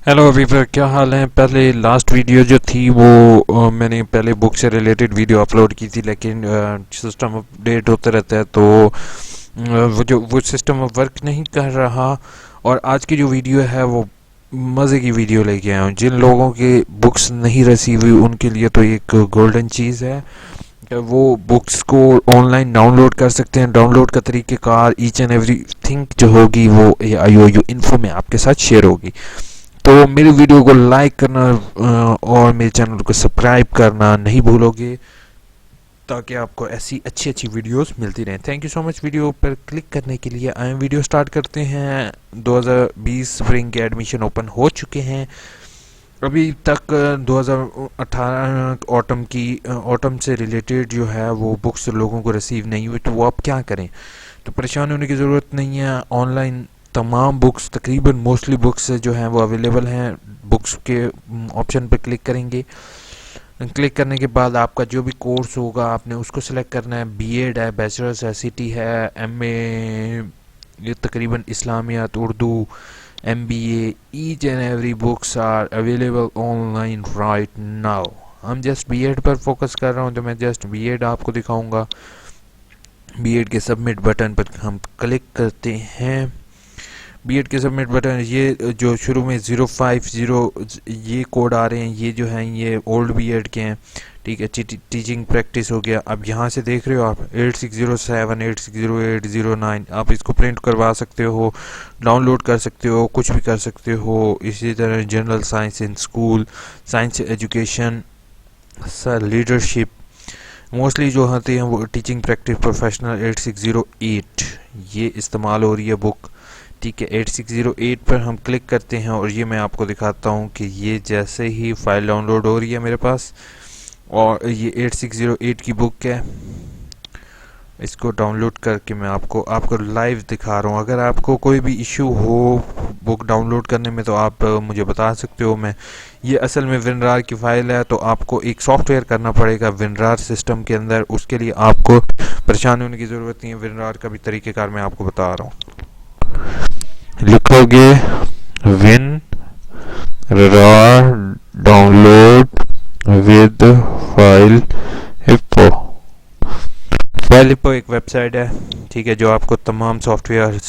Hello अभी पर क्या हाल है। पहले लास्ट वीडियो जो थी वो मैंने पहले बुक से रिलेटेड वीडियो अपलोड की थी, लेकिन सिस्टम अपडेट होता रहता है तो वो सिस्टम अब वर्क नहीं कर रहा। और आज की जो वीडियो है वो मज़े की वीडियो लेके आया हूँ। जिन लोगों के बुक्स नहीं रिसीव हुई उनके लिए तो एक गोल्डन चीज़ है कि वो बुक्स को ऑनलाइन डाउनलोड कर सकते हैं। डाउनलोड का तरीक़ेकार ईच एंड एवरी थिंग जो होगी वो AIOU इन्फो में आपके साथ शेयर होगी। तो मेरी वीडियो को लाइक करना और मेरे चैनल को सब्सक्राइब करना नहीं भूलोगे, ताकि आपको ऐसी अच्छी अच्छी वीडियोस मिलती रहें। Thank you so much video पर क्लिक करने के लिए। आए वीडियो स्टार्ट करते हैं। 2020 स्प्रिंग के एडमिशन ओपन हो चुके हैं। अभी तक 2018 ऑटम से रिलेटेड जो है वो बुक्स लोगों को रिसीव नहीं हुई, तो वो आप क्या करें। तो परेशान होने की ज़रूरत नहीं है। ऑनलाइन तमाम बुक्स, तकरीबन मोस्टली बुक्स जो हैं वो अवेलेबल हैं। बुक्स के ऑप्शन पर क्लिक करेंगे। क्लिक करने के बाद आपका जो भी कोर्स होगा आपने उसको सिलेक्ट करना है। बीएड है, बैचलर्स है, सिटी है, एमए, ये तकरीबन इस्लामियात, उर्दू, MBA, each and every books are available online right now. हम जस्ट बीएड पर फोकस कर रहा हूँ तो मैं जस्ट बीएड आपको दिखाऊंगा। बीएड के सबमिट बटन पर हम क्लिक करते हैं। बीएड के सबमिट बटन, ये जो शुरू में 050 ये कोड आ रहे हैं, ये जो हैं ये ओल्ड बीएड के हैं। ठीक है, टीचिंग प्रैक्टिस हो गया। अब यहाँ से देख रहे हो आप 8607, 860809, आप इसको प्रिंट करवा सकते हो, डाउनलोड कर सकते हो, कुछ भी कर सकते हो। इसी तरह general science in school, science education, sir leadership, mostly जो होती हैं वो टीचिंग प्रैक्टिस प्रोफेशनल 8608 ये इस्तेमाल हो रही है बुक। ठीक है, 8608 पर हम क्लिक करते हैं और ये मैं आपको दिखाता हूँ कि ये जैसे ही फाइल डाउनलोड हो रही है मेरे पास, और ये 8608 की बुक है। इसको डाउनलोड करके मैं आपको लाइव दिखा रहा हूँ। अगर आपको कोई भी इशू हो बुक डाउनलोड करने में तो आप मुझे बता सकते हो। मैं ये असल में विनरार की फ़ाइल है, तो आपको एक सॉफ्टवेयर करना पड़ेगा विनरार सिस्टम के अंदर। उसके लिए आपको परेशान होने की ज़रूरत नहीं है। विनरार का भी तरीक़ेकार मैं आपको बता रहा हूँ। लिखोगे विन रार download with file hippo. File hippo एक वेबसाइट है, ठीक है, जो आपको तमाम सॉफ्टवेयर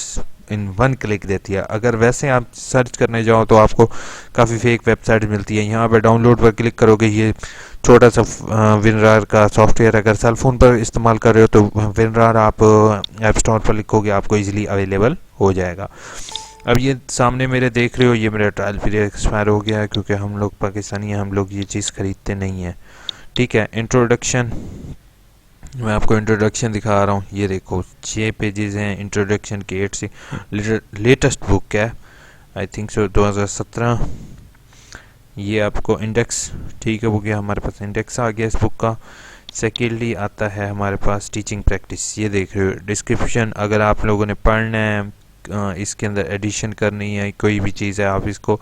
इन वन क्लिक देती है। अगर वैसे आप सर्च करने जाओ तो आपको काफ़ी फेक वेबसाइट मिलती है। यहाँ पे डाउनलोड पर क्लिक करोगे, ये छोटा सा विनरार का सॉफ्टवेयर अगर सेल फोन पर इस्तेमाल कर रहे हो तो विनरार आप ऐप स्टोर पर लिखोगे, आपको इजीली अवेलेबल हो जाएगा। अब ये सामने मेरे देख रहे हो, ये मेरा ट्रायल पीरियड एक्सपायर हो गया है, क्योंकि हम लोग पाकिस्तानी हैं, हम लोग ये चीज़ खरीदते नहीं हैं। ठीक है, इंट्रोडक्शन, मैं आपको इंट्रोडक्शन दिखा रहा हूँ। ये देखो 6 पेजेस हैं इंट्रोडक्शन के। 8 से लेटेस्ट बुक है, आई थिंक सो 2017। ये आपको इंडेक्स, ठीक है, हो गया हमारे पास इंडेक्स आ गया इस बुक का। सेकेंडली आता है हमारे पास टीचिंग प्रैक्टिस। ये देख रहे हो डिस्क्रिप्शन, अगर आप लोगों ने पढ़ना है, इसके अंदर एडिशन करनी है, कोई भी चीज़ है, आप इसको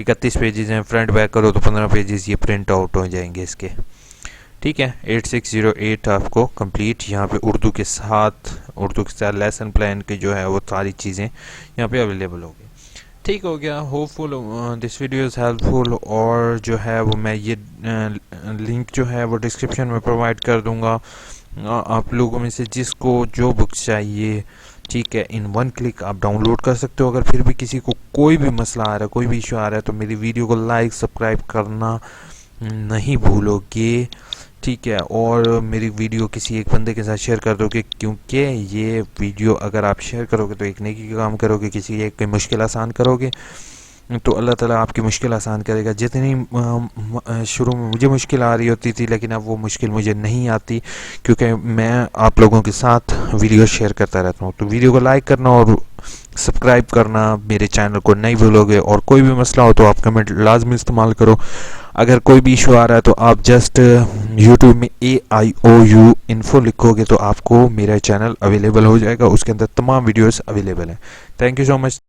31 पेजेस हैं, फ्रंट बैक करो तो 15 पेजेस ये प्रिंट आउट हो जाएंगे इसके। ठीक है, 8608 आपको कंप्लीट यहाँ पे उर्दू के साथ लेसन प्लान के जो है वो सारी चीज़ें यहाँ पे अवेलेबल होगी। ठीक हो गया, hopeful this video is helpful. और जो है वो मैं ये लिंक जो है वो डिस्क्रिप्शन में प्रोवाइड कर दूँगा। आप लोगों में से जिसको जो बुक्स चाहिए, ठीक है, इन वन क्लिक आप डाउनलोड कर सकते हो। अगर फिर भी किसी को कोई भी मसला आ रहा है, कोई भी इशू आ रहा है, तो मेरी वीडियो को लाइक सब्सक्राइब करना नहीं भूलोगे। ठीक है, और मेरी वीडियो किसी एक बंदे के साथ शेयर कर दोगे, क्योंकि ये वीडियो अगर आप शेयर करोगे तो एक नेकी का काम करोगे, किसी एक की मुश्किल आसान करोगे तो अल्लाह ताला आपकी मुश्किल आसान करेगा। जितनी शुरू में मुझे मुश्किल आ रही होती थी, लेकिन अब वो मुश्किल मुझे नहीं आती, क्योंकि मैं आप लोगों के साथ वीडियो शेयर करता रहता हूँ। तो वीडियो को लाइक करना और सब्सक्राइब करना मेरे चैनल को नहीं भूलोगे। और कोई भी मसला हो तो आप कमेंट लाजमी इस्तेमाल करो। अगर कोई भी इशू आ रहा है तो आप जस्ट यूट्यूब में AIOU इन्फो लिखोगे तो आपको मेरा चैनल अवेलेबल हो जाएगा, उसके अंदर तमाम वीडियोस अवेलेबल हैं। Thank you so much.